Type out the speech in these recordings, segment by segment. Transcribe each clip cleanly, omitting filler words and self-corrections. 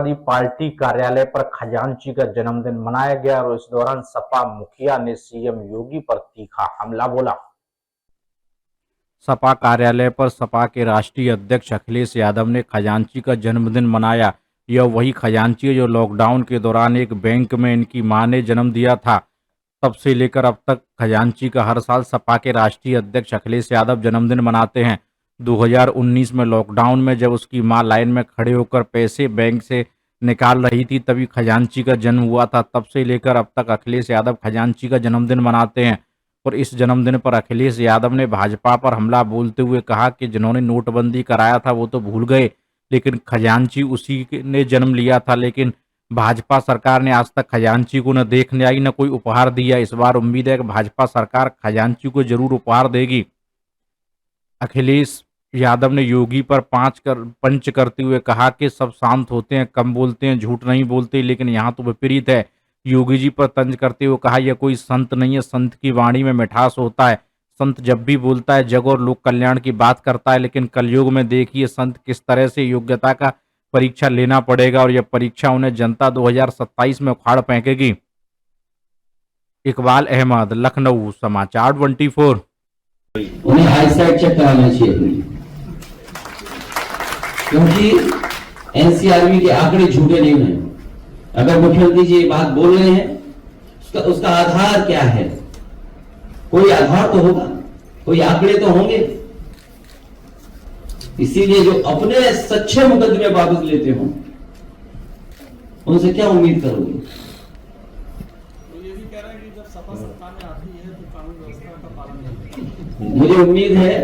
Party कार्यालय पर खजांची का जन्मदिन मनाया गया और इस दौरान सपा मुखिया ने सीएम योगी पर तीखा हमला बोला। सपा कार्यालय पर सपा के राष्ट्रीय अध्यक्ष अखिलेश यादव ने खजांची का जन्मदिन मनाया। यह वही खजांची है जो लॉकडाउन के दौरान एक बैंक में इनकी मां ने जन्म दिया था। तब से लेकर अब तक खजांची का हर साल सपा के राष्ट्रीय अध्यक्ष अखिलेश यादव जन्मदिन मनाते हैं। 2019 में लॉकडाउन में जब उसकी मां लाइन में खड़े होकर पैसे बैंक से निकाल रही थी तभी खजांची का जन्म हुआ था। तब से लेकर अब तक अखिलेश यादव खजांची का जन्मदिन मनाते हैं और इस जन्मदिन पर अखिलेश यादव ने भाजपा पर हमला बोलते हुए कहा कि जिन्होंने नोटबंदी कराया था वो तो भूल गए, लेकिन खजांची उसी ने जन्म लिया था। लेकिन भाजपा सरकार ने आज तक खजांची को न देखने आई न कोई उपहार दिया। इस बार उम्मीद है कि भाजपा सरकार खजांची को जरूर उपहार देगी। अखिलेश यादव ने योगी पर पंच करते हुए कहा कि सब शांत होते हैं, कम बोलते हैं, झूठ नहीं बोलते, लेकिन यहाँ तो विपरीत है। योगी जी पर तंज करते हुए कहा यह कोई संत नहीं है, संत की वाणी में मिठास होता है। संत जब भी बोलता है जग और लोक कल्याण की बात करता है, लेकिन कलयुग में देखिए संत किस तरह से योग्यता का परीक्षा लेना पड़ेगा और यह परीक्षा उन्हें जनता 2027 में उखाड़ फेंकेगी। इकबाल अहमद, लखनऊ, समाचार 24। उन्हें आईसाइट चेक कराना चाहिए अपनी, क्योंकि एनसीआरबी के आंकड़े झूठे नहीं हैं। अगर मुख्यमंत्री जी ये बात बोल रहे हैं उसका आधार क्या है? कोई आधार तो होगा, कोई आंकड़े तो होंगे। इसीलिए जो अपने सच्चे मुकदमे वापस लेते हो उनसे क्या उम्मीद करोगे? मुझे उम्मीद है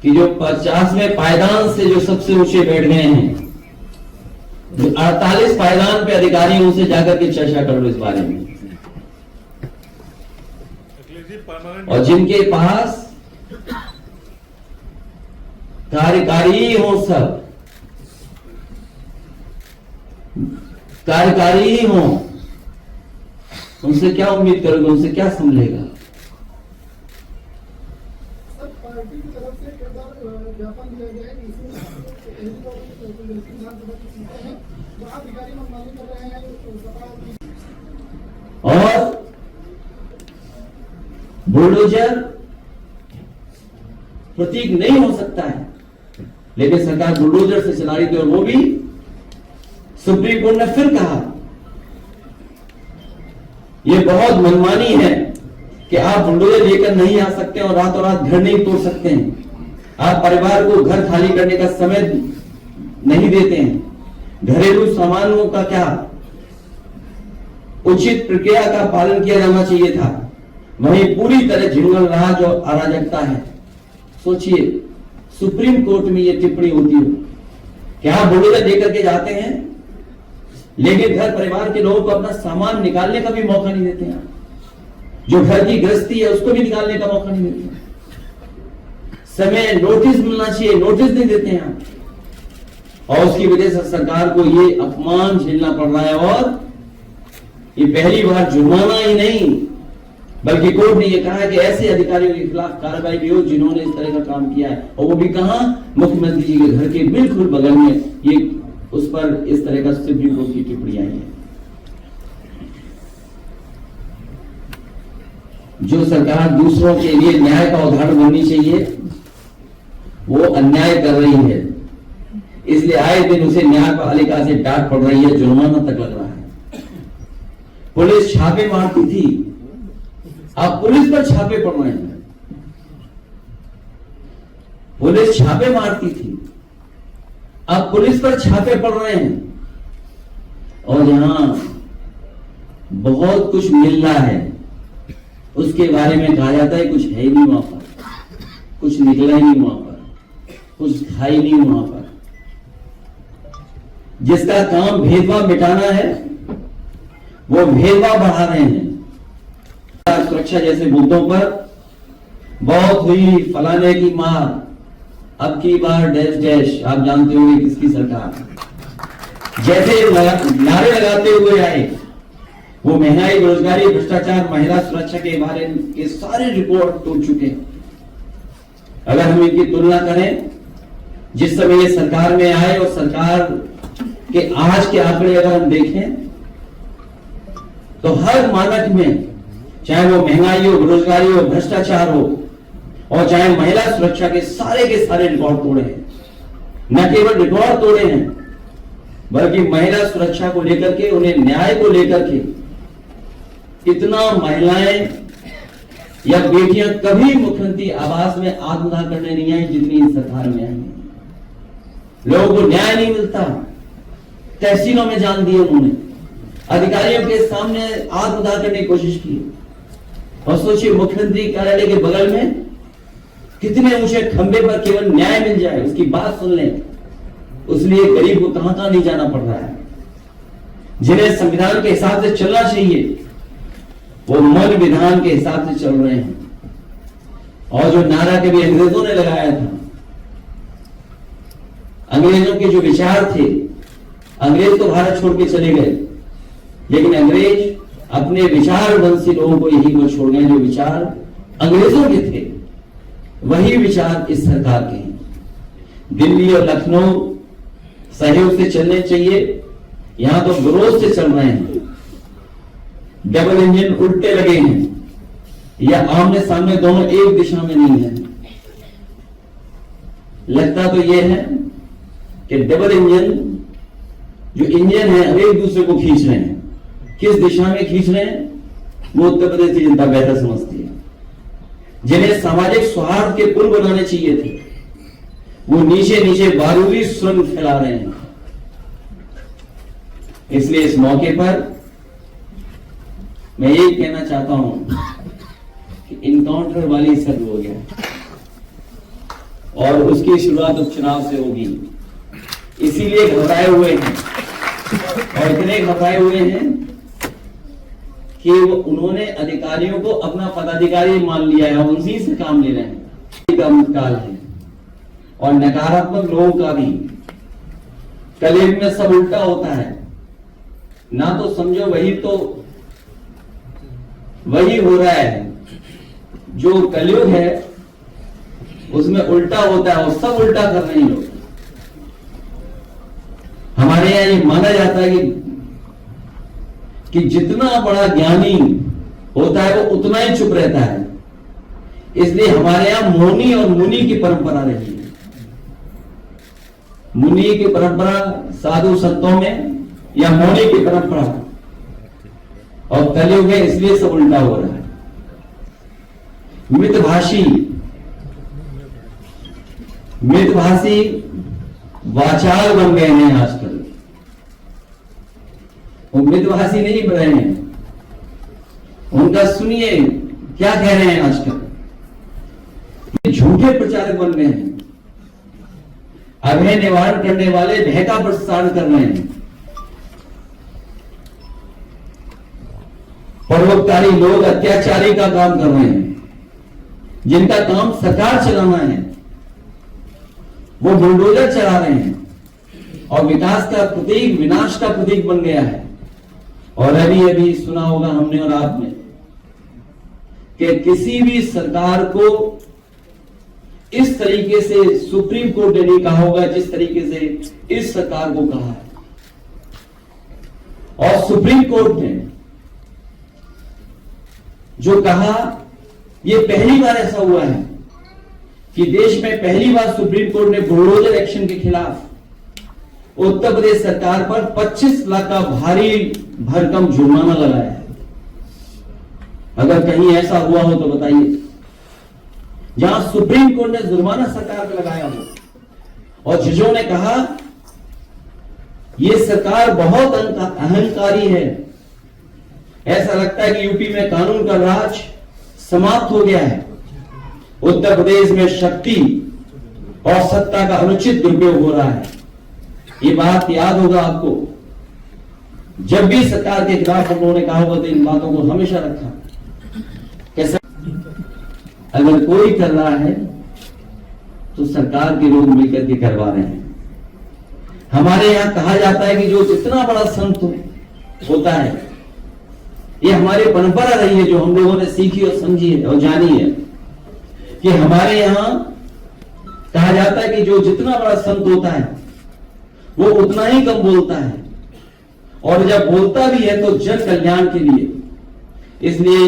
कि जो 50वें पायदान से जो सबसे ऊंचे बैठ गए हैं, जो 48 पायदान पे अधिकारी हैं, उनसे जाकर के चर्चा कर लो इस बारे में। और जिनके पास कार्यकारी हो, सब कार्यकारी हो, उनसे क्या उम्मीद करोगे? उनसे क्या समझेगा? और बुलडोजर प्रतीक नहीं हो सकता है, लेकिन सरकार बुलडोजर से चला रही थी और वो भी सुप्रीम कोर्ट ने फिर कहा यह बहुत मनमानी है कि आप बुलडोजर लेकर नहीं आ सकते और रातों रात घर नहीं तोड़ सकते हैं। आप परिवार को घर खाली करने का समय नहीं देते हैं। घरेलू सामानों का क्या उचित प्रक्रिया का पालन किया जाना चाहिए था, वहीं पूरी तरह झिंगल रहा जो अराजकता है। सोचिए सुप्रीम कोर्ट में यह टिप्पणी होती हो कि आप बुलडोजर लेकर के जाते हैं लेकिन घर परिवार के लोगों को अपना सामान निकालने का भी मौका नहीं देते हैं। जो घर की गृहस्थी है उसको भी निकालने का मौका नहीं देते हैं। समय नोटिस मिलना चाहिए, नोटिस नहीं देते हैं और उसकी वजह से सरकार को ये अपमान झेलना पड़ रहा है। और ये पहली बार जुर्माना ही नहीं बल्कि कोर्ट ने ये कहा है कि ऐसे अधिकारियों के खिलाफ कार्रवाई भी हो जिन्होंने इस तरह का काम किया है, और वो भी कहां? मुख्यमंत्री जी के घर के बिल्कुल बगल में। ये उस पर इस तरह का सुप्रीम कोर्ट की टिप्पणी आई है। जो सरकार दूसरों के लिए न्याय का उदाहरण बननी चाहिए वो अन्याय कर रही है, इसलिए आए दिन उसे न्यायपालिका से डांट पड़ रही है, जुर्माना तक लग रहा है। पुलिस छापे मारती थी, अब पुलिस पर छापे पड़ रहे हैं। पुलिस छापे मारती थी, अब पुलिस पर छापे पड़ रहे हैं। और यहां बहुत कुछ मिल रहा है उसके बारे में कहा जाता है कुछ है ही नहीं वहां पर, कुछ निकला ही नहीं वहां पर, कुछ था ही नहीं वहां पर। जिसका काम भेदभाव मिटाना है वो भेदभाव बढ़ा रहे हैं। सुरक्षा जैसे मुद्दों पर बहुत हुई, फलाने की मार, अब की बार डैश डैश, आप जानते होंगे किसकी सरकार। जैसे नारे लगाते हुए आए वो महंगाई, बेरोजगारी, भ्रष्टाचार, महिला सुरक्षा के बारे के सारे रिपोर्ट तोड़ चुके हैं। अगर हम इनकी तुलना करें जिस समय ये सरकार में आए और सरकार कि आज के आंकड़े अगर हम देखें तो हर मानक में, चाहे वो महंगाई हो, बेरोजगारी हो, भ्रष्टाचार हो, और चाहे महिला सुरक्षा के सारे रिकॉर्ड तोड़े हैं। न केवल रिकॉर्ड तोड़े हैं, बल्कि महिला सुरक्षा को लेकर के, उन्हें न्याय को लेकर के इतना महिलाएं या बेटियां कभी मुख्यमंत्री आवास में आत्मदाह करने नहीं आई जितनी इस सरकार में आई। लोगों को न्याय नहीं मिलता, तहसीलों में जान दिए उन्होंने, अधिकारियों के सामने आत्मदाह करने की कोशिश की। और सोचिए, मुख्यमंत्री कार्यालय के बगल में कितने ऊंचे खंबे पर केवल न्याय मिल जाए, उसकी बात सुन लें, उसलिए गरीब को कहां कहां नहीं जाना पड़ रहा है। जिन्हें संविधान के हिसाब से चलना चाहिए वो मन विधान के हिसाब से चल रहे हैं। और जो नारा कभी अंग्रेजों ने लगाया था, अंग्रेजों के जो विचार थे, अंग्रेज तो भारत छोड़ के चले गए, लेकिन अंग्रेज अपने विचारवंशी लोगों को यही को छोड़ गए। जो विचार अंग्रेजों के थे वही विचार इस सरकार के हैं। दिल्ली और लखनऊ सहयोग से चलने चाहिए, यहां तो विरोध से चल रहे हैं। डबल इंजन उल्टे लगे हैं, या आमने सामने दोनों एक दिशा में नहीं है। लगता तो यह है कि डबल इंजन जो इंजन है अब एक दूसरे को खींच रहे हैं। किस दिशा में खींच रहे हैं वो उत्तर प्रदेश की जनता बेहतर समझती है। जिन्हें सामाजिक सौहार्द के पुल बनाने चाहिए थे वो नीचे नीचे बारूदी सुरंग फैला रहे हैं। इसलिए इस मौके पर मैं ये कहना चाहता हूं कि इनकाउंटर वाली सर्व हो गया और उसकी शुरुआत उपचुनाव से होगी। इसीलिए घबराए हुए हैं, और इतने घबराए हुए हैं कि उन्होंने अधिकारियों को अपना पदाधिकारी मान लिया है, उनसे से काम ले रहे हैं। काल है और नकारात्मक लोगों का भी। कलयुग में सब उल्टा होता है, ना तो समझो वही हो रहा है। जो कलयुग है उसमें उल्टा होता है और सब उल्टा कर रहे हैं लोग। हमारे यहां ये माना जाता है कि जितना बड़ा ज्ञानी होता है वो उतना ही चुप रहता है। इसलिए हमारे यहां मौनी और मुनि की परंपरा रही है। मुनि की परंपरा साधु संतों में, या मौनी की परंपरा, और कलयुग में इसलिए सब उल्टा हो रहा है। मितभाषी वाचाल बन गए हैं आजकल। वो मितभाषी नहीं बन रहे हैं, उनका सुनिए क्या कह रहे हैं आजकल। झूठे प्रचारक बन गए हैं, अभय निवारण करने वाले भय का प्रसार कर रहे हैं। परोपकारी लोग अत्याचारी का काम कर रहे हैं। जिनका काम सरकार चलाना है वो बुलडोजर चला रहे हैं और विकास का प्रतीक विनाश का प्रतीक बन गया है। और अभी सुना होगा हमने और आपने कि किसी भी सरकार को इस तरीके से सुप्रीम कोर्ट ने नहीं कहा होगा जिस तरीके से इस सरकार को कहा है। और सुप्रीम कोर्ट ने जो कहा, ये पहली बार ऐसा हुआ है कि देश में पहली बार सुप्रीम कोर्ट ने बुलडोजर एक्शन के खिलाफ उत्तर प्रदेश सरकार पर 25 लाख का भारी भरकम जुर्माना लगाया है। अगर कहीं ऐसा हुआ हो तो बताइए, जहां सुप्रीम कोर्ट ने जुर्माना सरकार पर लगाया हो और जजों ने कहा यह सरकार बहुत अहंकारी है, ऐसा लगता है कि यूपी में कानून का राज समाप्त हो गया है, उत्तर प्रदेश में शक्ति और सत्ता का अनुचित दुरुपयोग हो रहा है। ये बात याद होगा आपको, जब भी सरकार के खिलाफ हम लोगों ने कहा होगा तो इन बातों को हमेशा रखा। कैसा अगर कोई कर रहा है तो सरकार के लोग मिलकर के करवा रहे हैं। हमारे यहां कहा जाता है कि जो जितना बड़ा संत होता है, ये हमारी परंपरा रही है जो हम लोगों ने सीखी और समझी है और जानी है, कि हमारे यहां कहा जाता है कि जो जितना बड़ा संत होता है वो उतना ही कम बोलता है, और जब बोलता भी है तो जन कल्याण के लिए, इसलिए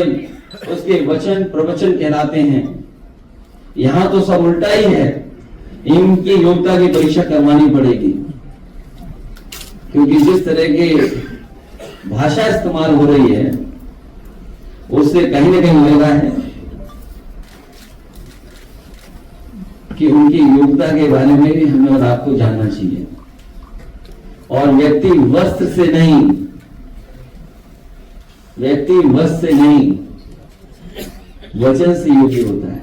उसके वचन प्रवचन कहलाते हैं। यहां तो सब उल्टा ही है, इनकी योग्यता की परीक्षा करवानी पड़ेगी, क्योंकि जिस तरह के भाषा इस्तेमाल हो रही है उससे कहीं ना कहीं लग रहा है कि उनकी योग्यता के बारे में भी हमें और आपको जानना चाहिए। और व्यक्ति वस्त्र से नहीं, व्यक्ति वस्त्र से नहीं, वचन से योग्य होता है।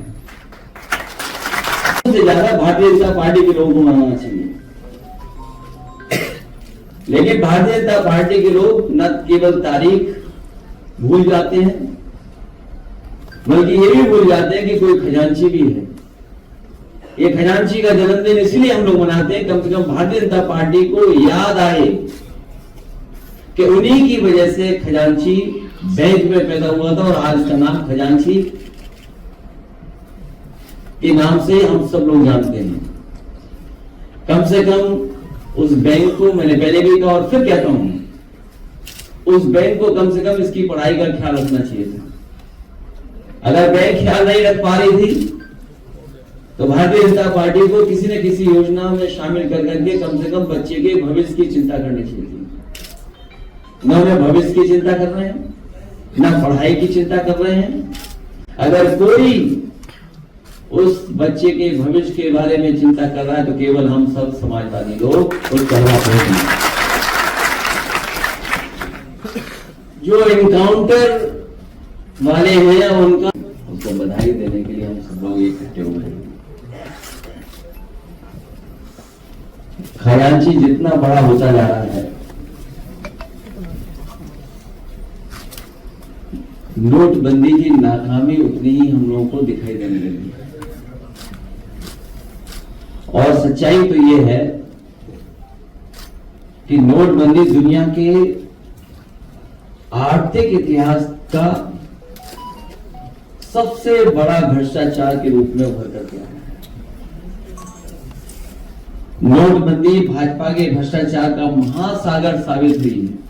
सबसे ज्यादा भारतीय जनता पार्टी के लोगों को मनाना चाहिए, लेकिन भारतीय जनता पार्टी के लोग न केवल तारीख भूल जाते हैं, बल्कि ये भी भूल जाते हैं कि कोई खजांची भी है। ये खजांची का जन्मदिन इसलिए हम लोग मनाते हैं, कम से कम भारतीय जनता पार्टी को याद आए कि उन्हीं की वजह से खजांची बैंक में पैदा हुआ था, और आज का नाम खजांची के नाम से हम सब लोग जानते हैं। कम से कम उस बैंक को, मैंने पहले भी कहा और फिर कहता हूं, उस बैंक को कम से कम इसकी पढ़ाई का ख्याल रखना चाहिए था। अगर बैंक ख्याल नहीं रख पा रही थी तो भारतीय जनता पार्टी को किसी न किसी योजना में शामिल कर करके कम से कम बच्चे के भविष्य की चिंता करनी चाहिए थी। न उन्हें भविष्य की चिंता कर रहे हैं, न पढ़ाई की चिंता कर रहे हैं। अगर कोई उस बच्चे के भविष्य के बारे में चिंता कर रहा है तो केवल हम सब समाजवादी लोग उस करवाते हैं। जो एनकाउंटर वाले हैं उनका उसको बधाई देने के लिए हम सब लोग इकट्ठे हुए हैं। खजांची जितना बड़ा होता जा रहा है, नोटबंदी की नाकामी उतनी ही हम लोगों को दिखाई देने लगी है। और सच्चाई तो ये है कि नोटबंदी दुनिया के आर्थिक इतिहास का सबसे बड़ा भ्रष्टाचार के रूप में उभर कर गया है। नोटबंदी भाजपा के भ्रष्टाचार का महासागर साबित हुई है।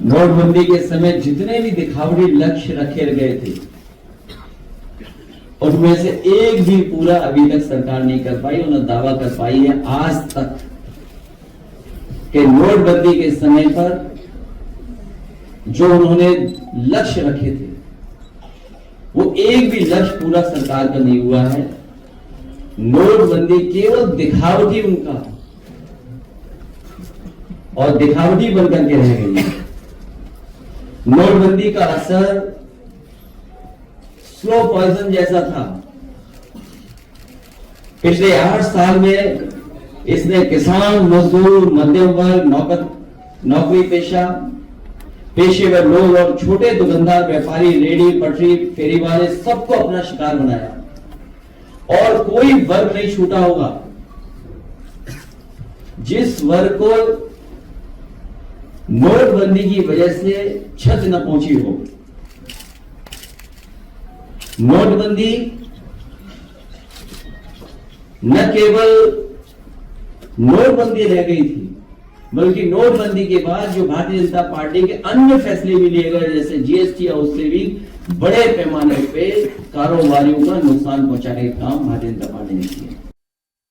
नोटबंदी के समय जितने भी दिखावटी लक्ष्य रखे गए थे, उनमें से एक भी पूरा अभी तक सरकार नहीं कर पाई। उन्होंने दावा कर पाई है आज तक कि नोटबंदी के समय पर जो उन्होंने लक्ष्य रखे थे, वो एक भी लक्ष्य पूरा सरकार का नहीं हुआ है। नोटबंदी केवल दिखावटी उनका, और दिखावटी बनकर के रह गई। नोटबंदी का असर स्लो पॉइजन जैसा था। पिछले 8 साल में इसने किसान, मजदूर, मध्यम वर्ग, नौकरी पेशा, पेशेवर लोग और छोटे दुकानदार, व्यापारी, रेडी पटरी, फेरी वाले सबको अपना शिकार बनाया, और कोई वर्ग नहीं छूटा होगा जिस वर्ग को नोटबंदी की वजह से छत न पहुंची हो। नोटबंदी न केवल नोटबंदी रह गई थी, बल्कि नोटबंदी के बाद जो भारतीय जनता पार्टी के अन्य फैसले भी लिए गए, जैसे जीएसटी, और उससे भी बड़े पैमाने पे कारोबारियों का नुकसान पहुंचाने का काम भारतीय जनता पार्टी ने किया।